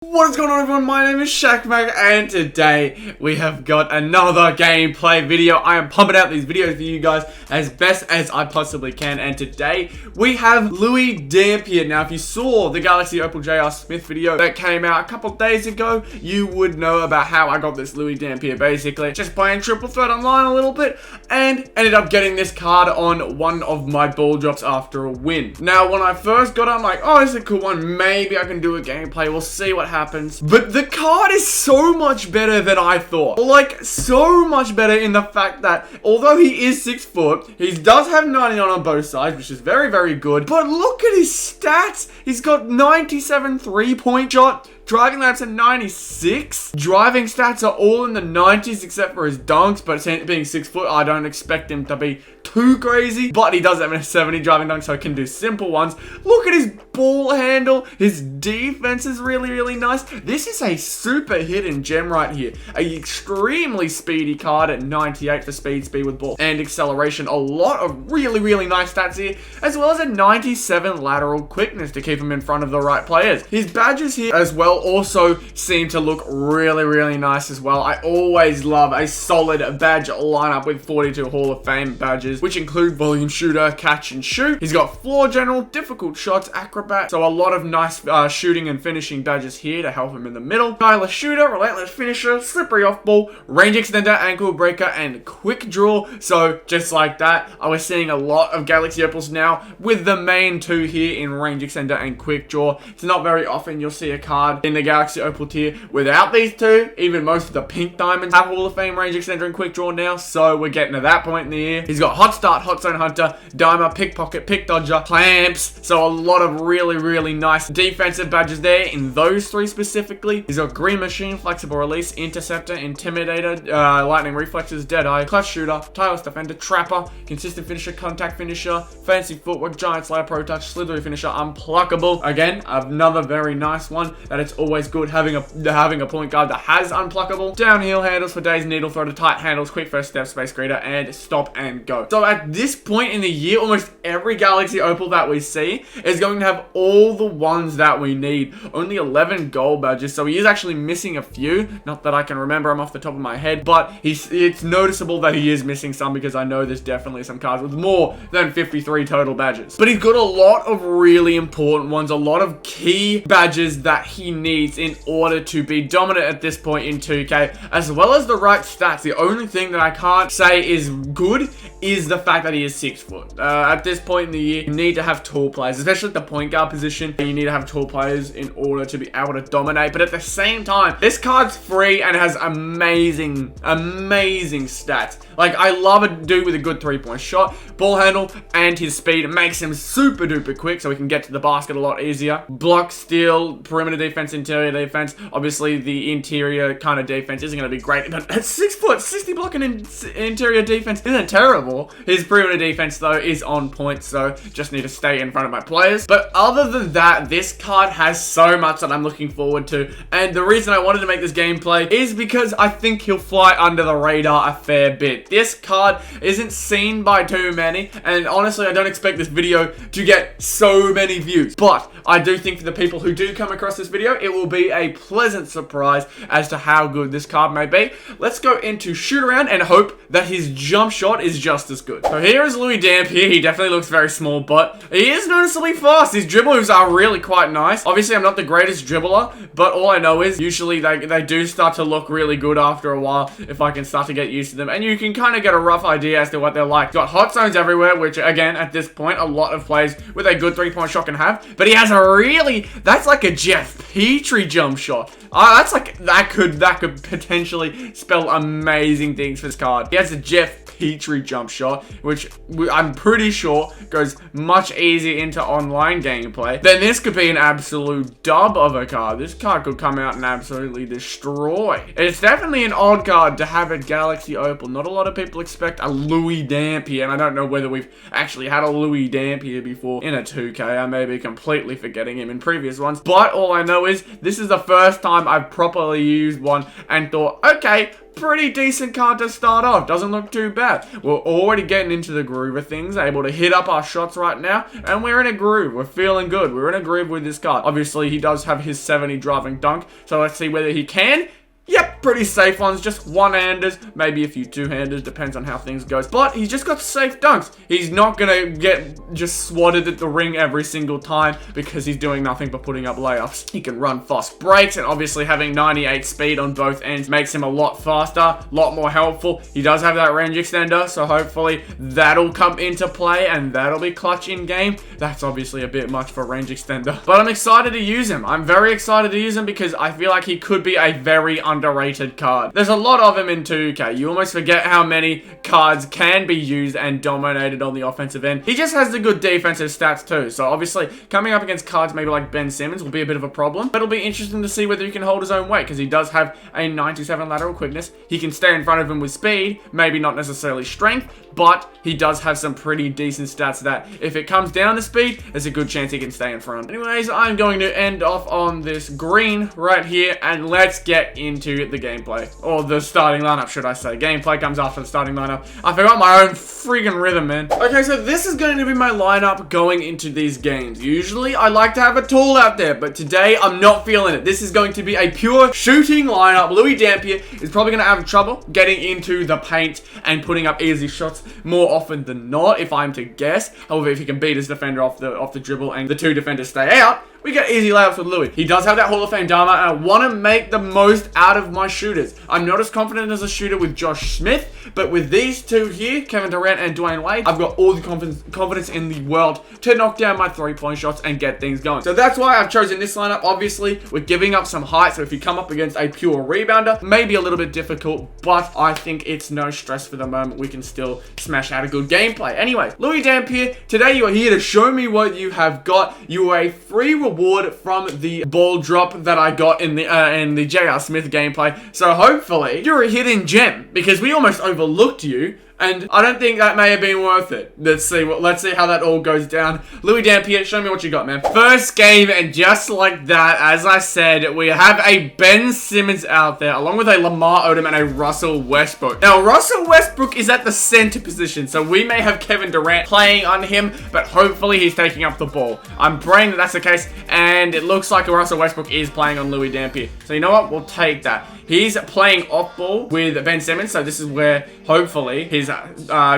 What is going on, everyone? My name is Shaq, and today we have got another gameplay video. I am pumping out these videos for you guys as best as I possibly can, and today we have Louie Dampier. Now, if you saw the Galaxy Opal JR Smith video that came out a couple days ago, you would know about how I got this Louie Dampier. Basically, just playing triple threat online a little bit, and ended up getting this card on one of my ball drops after a win. Now, when I first got it, I'm like, oh, this is a cool one. Maybe I can do a gameplay. We'll see what happens. But the card is so much better than I thought. Like, so much better in the fact that although he is 6 foot, he does have 99 on both sides, which is very, very good. But look at his stats. He's got 97 3-point shot. Driving laps at 96. Driving stats are all in the 90s except for his dunks, but being 6 foot, I don't expect him to be too crazy. But he does have a 70 driving dunk, so he can do simple ones. Look at his ball handle. His defense is really, really nice. This is a super hidden gem right here. An extremely speedy card at 98 for speed with ball and acceleration. A lot of really, really nice stats here, as well as a 97 lateral quickness to keep him in front of the right players. His badges here as well also seem to look really, really nice as well. I always love a solid badge lineup with 42 Hall of Fame badges, which include volume shooter, catch and shoot. He's got floor general, difficult shots, acrobat, so a lot of nice shooting and finishing badges here to help him in the middle. Stylish shooter, relentless finisher, slippery off ball, range extender, ankle breaker, and quick draw. So just like that, I was seeing a lot of Galaxy Opals now with the main two here in range extender and quick draw. It's not very often you'll see a card in the Galaxy Opal tier without these two. Even most of the pink diamonds have Hall of Fame range extender and quick draw now, so we're getting to that point in the year. He's got hot start, hot zone hunter, dimer, pickpocket, pick dodger, clamps, so a lot of really, really nice defensive badges there in those three specifically. He's got green machine, flexible release, interceptor, intimidator, lightning reflexes, dead eye, clutch shooter, tireless defender, trapper, consistent finisher, contact finisher, fancy footwork, giant slayer, pro touch, slithery finisher, unpluckable. Again, another very nice one that it's always good having a point guard that has unpluckable. Downhill handles for days, needle throw to tight handles, quick first step, space greeter, and stop and go. So at this point in the year, almost every Galaxy Opal that we see is going to have all the ones that we need. Only 11 gold badges, so he is actually missing a few. Not that I can remember them off the top of my head, but it's noticeable that he is missing some because I know there's definitely some cards with more than 53 total badges. But he's got a lot of really important ones, a lot of key badges that he needs in order to be dominant at this point in 2K, as well as the right stats. The only thing that I can't say is good is the fact that he is 6 foot. At this point in the year, you need to have tall players, especially at the point guard position. You need to have tall players in order to be able to dominate. But at the same time, this card's free and has amazing, amazing stats. Like, I love a dude with a good 3-point shot, ball handle, and his speed makes him super duper quick, so he can get to the basket a lot easier. Block, steal, perimeter defense, interior defense. Obviously, the interior kind of defense isn't going to be great, but at 6 foot, 60 blocking interior defense isn't terrible. His perimeter defense, though, is on point, so just need to stay in front of my players. But other than that, this card has so much that I'm looking forward to, and the reason I wanted to make this gameplay is because I think he'll fly under the radar a fair bit. This card isn't seen by too many, and honestly, I don't expect this video to get so many views, but I do think for the people who do come across this video, it will be a pleasant surprise as to how good this card may be. Let's go into Shootaround and hope that his jump shot is just as good. So here is Louie Dampier. He definitely looks very small, but he is noticeably fast. His dribble moves are really quite nice. Obviously, I'm not the greatest dribbler, but all I know is usually they do start to look really good after a while if I can start to get used to them, and you can kind of get a rough idea as to what they're like. Got hot zones everywhere, which again, at this point, a lot of players with a good 3-point shot can have, but he has a really, that's like a Jeff Petrie jump shot. That's like, that could potentially spell amazing things for this card. He has a Jeff Petrie jump shot, which I'm pretty sure goes much easier into online gameplay. Then this could be an absolute dub of a card. This card could come out and absolutely destroy. It's definitely an odd card to have at Galaxy Opal. Not a lot of people expect a Louie Dampier, and I don't know whether we've actually had a Louie Dampier before in a 2K. I may be completely forgetting him in previous ones, but all I know is This is the first time I've properly used one and thought, okay, pretty decent card to start off. Doesn't look too bad. We're already getting into the groove of things, able to hit up our shots right now, and we're in a groove. We're feeling good. We're in a groove with this card. Obviously, he does have his 70 driving dunk, so let's see whether he can. Yep, pretty safe ones, just one-handers, maybe a few two-handers, depends on how things goes. But he's just got safe dunks. He's not gonna get just swatted at the ring every single time because he's doing nothing but putting up layups. He can run fast breaks, and obviously having 98 speed on both ends makes him a lot faster, a lot more helpful. He does have that range extender, so hopefully that'll come into play and that'll be clutch in game. That's obviously a bit much for range extender, but I'm excited to use him. I'm very excited to use him because I feel like he could be a very underrated card. There's a lot of him in 2K. You almost forget how many cards can be used and dominated on the offensive end. He just has the good defensive stats too. So obviously coming up against cards maybe like Ben Simmons will be a bit of a problem. But it'll be interesting to see whether he can hold his own weight because he does have a 97 lateral quickness. He can stay in front of him with speed. Maybe not necessarily strength, but he does have some pretty decent stats that if it comes down to speed, there's a good chance he can stay in front. Anyways, I'm going to end off on this green right here and let's get into the gameplay, or the starting lineup, should I say. Gameplay comes after the starting lineup. I forgot my own freaking rhythm, man. Okay, so this is going to be my lineup going into these games. Usually, I like to have a tool out there, but today, I'm not feeling it. This is going to be a pure shooting lineup. Louie Dampier is probably going to have trouble getting into the paint and putting up easy shots more often than not, if I'm to guess. However, if he can beat his defender off the dribble and the two defenders stay out, we get easy layups with Louie. He does have that Hall of Fame dama, and I want to make the most out of my shooters. I'm not as confident as a shooter with Josh Smith, but with these two here, Kevin Durant and Dwayne Wade, I've got all the confidence in the world to knock down my three-point shots and get things going. So that's why I've chosen this lineup. Obviously, we're giving up some height, so if you come up against a pure rebounder, maybe a little bit difficult, but I think it's no stress for the moment. We can still smash out a good gameplay. Anyway, Louie Dampier, today you are here to show me what you have got. You are a free reward from the ball drop that I got in the J.R. Smith gameplay. So hopefully you're a hidden gem because we almost overlooked you. And I don't think that may have been worth it. Let's see how that all goes down. Louie Dampier, show me what you got, man. First game, and just like that, as I said, we have a Ben Simmons out there, along with a Lamar Odom and a Russell Westbrook. Now, Russell Westbrook is at the center position, so we may have Kevin Durant playing on him, but hopefully he's taking up the ball. I'm praying that that's the case, and it looks like Russell Westbrook is playing on Louie Dampier. So you know what? We'll take that. He's playing off ball with Ben Simmons, so this is where hopefully his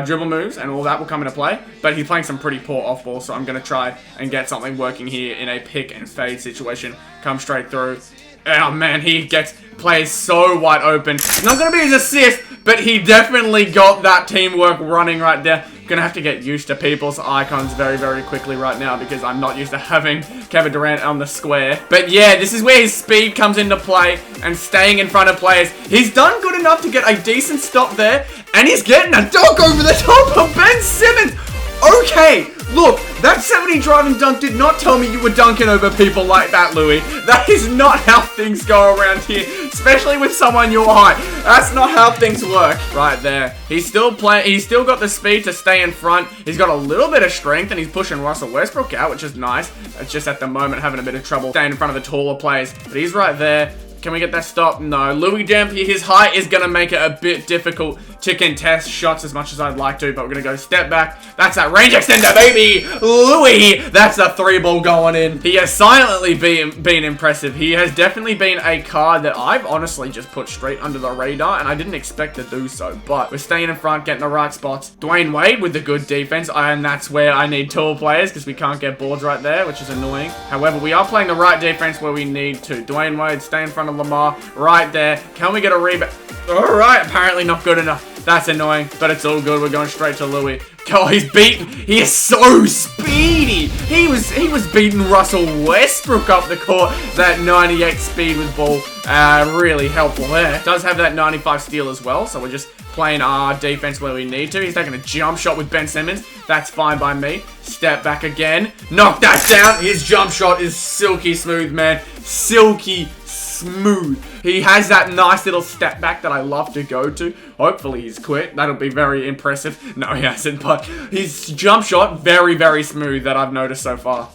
dribble moves and all that will come into play. But he's playing some pretty poor off ball, so I'm going to try and get something working here in a pick and fade situation. Come straight through. Oh man, he gets players so wide open. Not going to be his assist, but he definitely got that teamwork running right there. Gonna have to get used to people's icons very, very quickly right now because I'm not used to having Kevin Durant on the square. But yeah, this is where his speed comes into play and staying in front of players. He's done good enough to get a decent stop there, and he's getting a dunk over the top of Ben Simmons. Okay, look, that 70 driving dunk did not tell me you were dunking over people like that, Louie. That is not how things go around here, especially with someone your height. That's not how things work. Right there. He's still playing. He's still got the speed to stay in front. He's got a little bit of strength, and he's pushing Russell Westbrook out, which is nice. It's just at the moment having a bit of trouble staying in front of the taller players, but he's right there. Can we get that stop? No. Louie Dampier, his height is going to make it a bit difficult to contest shots as much as I'd like to, but we're going to go step back. That's that range extender, baby! Louie! That's a three ball going in. He has silently been impressive. He has definitely been a card that I've honestly just put straight under the radar, and I didn't expect to do so, but we're staying in front, getting the right spots. Dwayne Wade with the good defense, and that's where I need tall players because we can't get boards right there, which is annoying. However, we are playing the right defense where we need to. Dwayne Wade, stay in front of Lamar right there. Can we get a rebound? Alright, apparently not good enough. That's annoying, but it's all good. We're going straight to Louie. Oh, he's beaten. He is so speedy. He was beating Russell Westbrook up the court. That 98 speed with ball. Really helpful there. Does have that 95 steal as well, so we're just playing our defense where we need to. He's taking a jump shot with Ben Simmons. That's fine by me. Step back again. Knock that down. His jump shot is silky smooth, man. Silky smooth. He has that nice little step back that I love to go to. Hopefully he's quit. That'll be very impressive. No, he hasn't, but his jump shot, very, very smooth that I've noticed so far.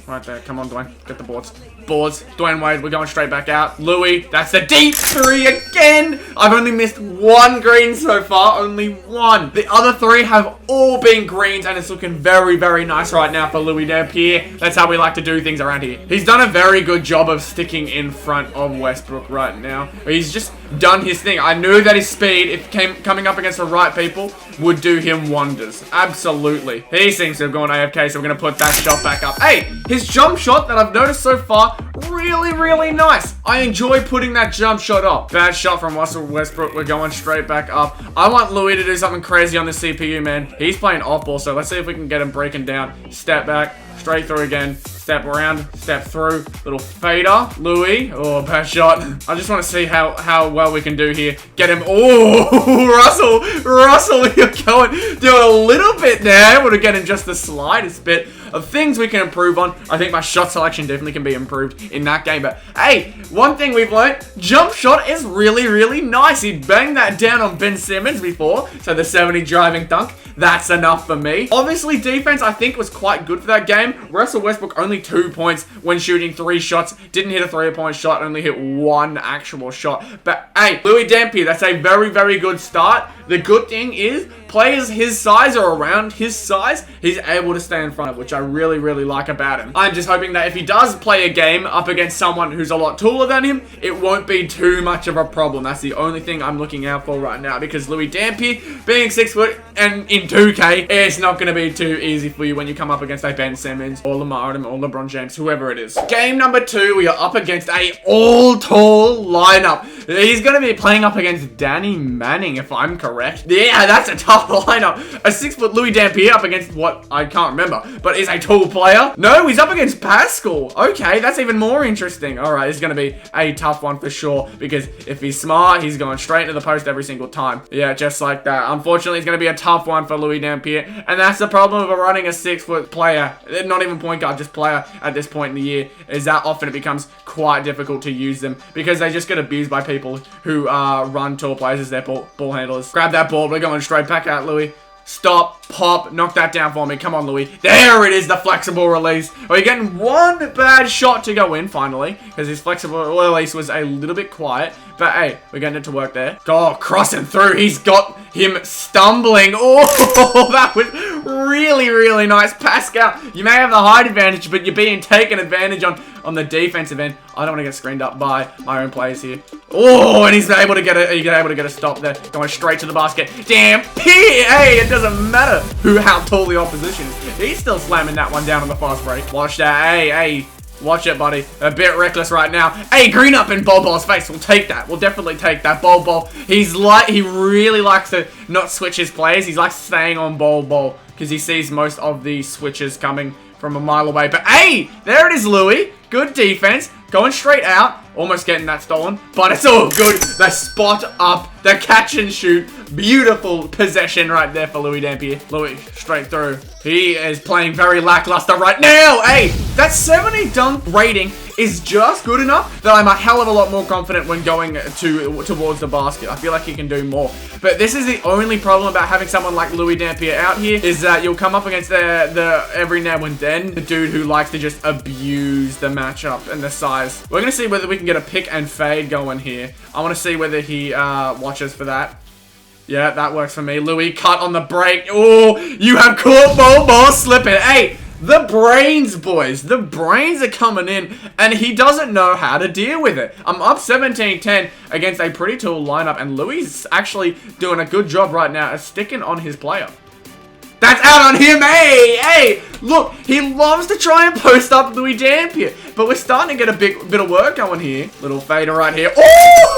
Right there. Come on, Dwayne. Get the boards. boards. Dwayne Wade, we're going straight back out. Louis, that's a deep three again. I've only missed one green so far, only one. The other three have all been greens, and it's looking very, very nice right now for Louis Dampier. That's how we like to do things around here. He's done a very good job of sticking in front of Westbrook right now. He's just done his thing. I knew that his speed, if coming up against the right people, would do him wonders. Absolutely. He seems to have gone AFK, so we're going to put that shot back up. Hey, his jump shot that I've noticed so far, really, really nice. I enjoy putting that jump shot up. Bad shot from Russell Westbrook. We're going straight back up. I want Louis to do something crazy on the CPU, man. He's playing off ball, so let's see if we can get him breaking down. Step back, straight through again. Step around, step through, little fader, Louis. Oh, bad shot. I just want to see how well we can do here. Get him. Oh, Russell, you're doing a little bit there. Able to get in just the slightest bit of things we can improve on. I think my shot selection definitely can be improved in that game. But hey, one thing we've learned, jump shot is really, really nice. He banged that down on Ben Simmons before, so the 70 driving dunk. That's enough for me. Obviously, defense, I think, was quite good for that game. Russell Westbrook only 2 points when shooting 3 shots. Didn't hit a 3-point shot, only hit 1 actual shot. But hey, Louis Dampier, that's a very, very good start. The good thing is, players his size or around his size, he's able to stay in front of, which I really, really like about him. I'm just hoping that if he does play a game up against someone who's a lot taller than him, it won't be too much of a problem. That's the only thing I'm looking out for right now, because Louis Dampier, being 6 foot and in 2K, it's not going to be too easy for you when you come up against a Ben Simmons or Lamar Odom or LeBron James, whoever it is. Game number 2, we are up against a all-tall lineup. He's going to be playing up against Danny Manning, if I'm correct. Yeah, that's a tough lineup. A 6 foot Louis Dampier up against what I can't remember, but is a tall player. No, he's up against Pascal. Okay, that's even more interesting. All right, this is going to be a tough one for sure, because if he's smart, he's going straight into the post every single time. Yeah, just like that. Unfortunately, it's going to be a tough one for Louis Dampier, and that's the problem of running a 6 foot player. Not even point guard, just player at this point in the year, is that often it becomes quite difficult to use them, because they just get abused by people who run tall players as their ball handlers. Grab that ball. We're going straight back out, Louis. Stop, pop, knock that down for me. Come on, Louis. There it is, the flexible release. We're getting one bad shot to go in, finally, because his flexible release was a little bit quiet. But, hey, we're getting it to work there. Oh, crossing through. He's got him stumbling. Oh, that was really, really nice. Pascal, you may have the height advantage, but you're being taken advantage on the defensive end. I don't want to get screened up by my own players here. Oh, and he's able to get a stop there. Going straight to the basket. Damn, hey, it doesn't matter how tall the opposition is. He's still slamming that one down on the fast break. Watch that. Hey. Watch it, buddy. A bit reckless right now. Hey, green up in Bol face. We'll take that. We'll definitely take that. Bol. He really likes to not switch his plays. He likes staying on Bol because he sees most of the switches coming from a mile away. But hey, there it is, Louis. Good defense. Going straight out. Almost getting that stolen, but it's all good. The spot up, the catch and shoot. Beautiful possession right there for Louis Dampier. Louis, straight through. He is playing very lackluster right now. Hey, that 70 dunk rating is just good enough that I'm a hell of a lot more confident when going towards the basket. I feel like he can do more. But this is the only problem about having someone like Louis Dampier out here, is that you'll come up against the every now and then, the dude who likes to just abuse the matchup and the size. We're going to see whether we can get a pick and fade going here. I want to see whether he watches for that. Yeah, that works for me. Louis, cut on the break. Oh, you have caught ball slipping. Hey, the brains, boys. The brains are coming in, and he doesn't know how to deal with it. I'm up 17-10 against a pretty tall lineup, and Louis is actually doing a good job right now of sticking on his player. That's out on him, hey! Look, he loves to try and post up Louis Dampier, but we're starting to get a bit of work going here. Little fader right here. Oh!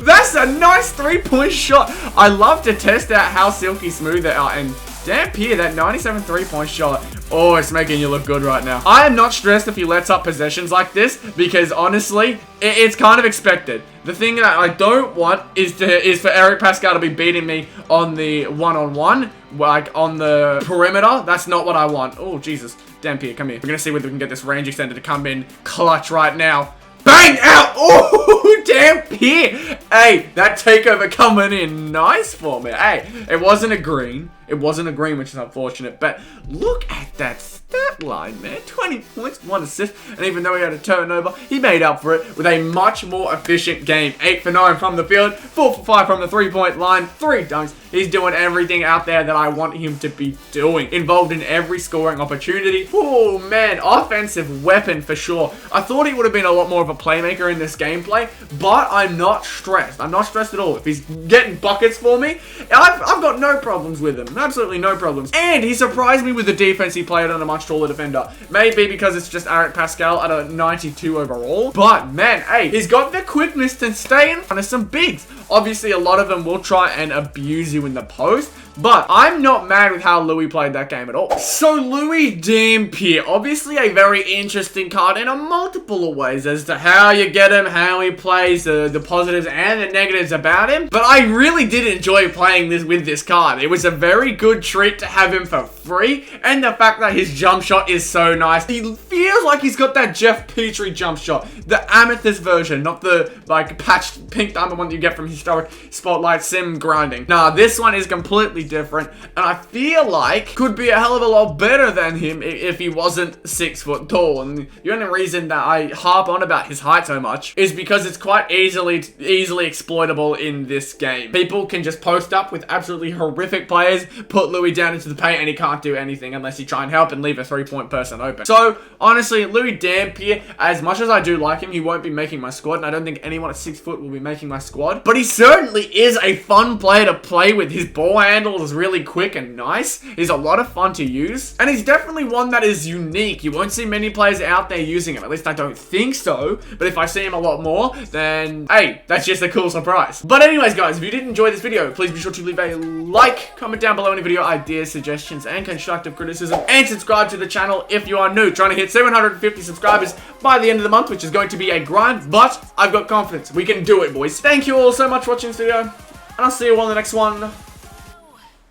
That's a nice 3-point shot. I love to test out how silky smooth they are, and Dampier, that 97 3-point shot. Oh, it's making you look good right now. I am not stressed if he lets up possessions like this, because honestly, it's kind of expected. The thing that I don't want is for Eric Pascal to be beating me on the one-on-one, like on the perimeter. That's not what I want. Oh, Jesus. Dampier, come here. We're going to see whether we can get this range extender to come in clutch right now. Bang! Out! Oh, Dampier! Hey, that takeover coming in nice for me. Hey, it wasn't a green. It wasn't a green, which is unfortunate. But look at that stat line, man. 20 points, 1 assist, and even though he had a turnover, he made up for it with a much more efficient game. 8 for 9 from the field, 4 for 5 from the 3-point line, 3 dunks. He's doing everything out there that I want him to be doing. Involved in every scoring opportunity. Oh, man. Offensive weapon for sure. I thought he would have been a lot more of a playmaker in this gameplay, but I'm not stressed. I'm not stressed at all. If he's getting buckets for me, I've got no problems with him. Absolutely no problems. And he surprised me with the defense he played on a much taller defender. Maybe because it's just Eric Pascal at a 92 overall. But, man, hey, he's got the quickness to stay in front of some bigs. Obviously, a lot of them will try and abuse you in the post, but I'm not mad with how Louis played that game at all. So, Louis Dampier, obviously a very interesting card in a multiple of ways as to how you get him, how he plays, the positives and the negatives about him. But I really did enjoy playing this with this card. It was a very good treat to have him for free, and the fact that his jump shot is so nice. He feels like he's got that Jeff Petrie jump shot, the amethyst version, not the like patched pink diamond one that you get from historic spotlight sim grinding. Nah, this one is completely different, and I feel like could be a hell of a lot better than him if he wasn't 6 foot tall. And the only reason that I harp on about his height so much is because it's quite easily exploitable in this game. People can just post up with absolutely horrific players, put Louis down into the paint, and he can't do anything unless you try and help and leave a 3-point person open. So honestly, Louis Dampier, as much as I do like him, he won't be making my squad, and I don't think anyone at 6 foot will be making my squad, but he certainly is a fun player to play with. His ball handle is really quick and nice. He's a lot of fun to use, and he's definitely one that is unique. You won't see many players out there using him, at least I don't think so, but if I see him a lot more, then hey, that's just a cool surprise. But anyways guys, if you did enjoy this video, please be sure to leave a like, comment down below any video ideas, suggestions, and constructive criticism, and subscribe to the channel if you are new. Trying to hit 750 subscribers by the end of the month, which is going to be a grind, but I've got confidence. We can do it, boys. Thank you all so much for watching this video, and I'll see you all in the next one.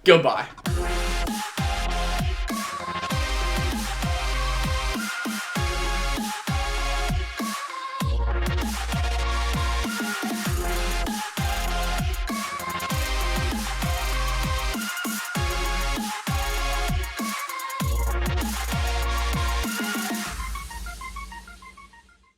Goodbye.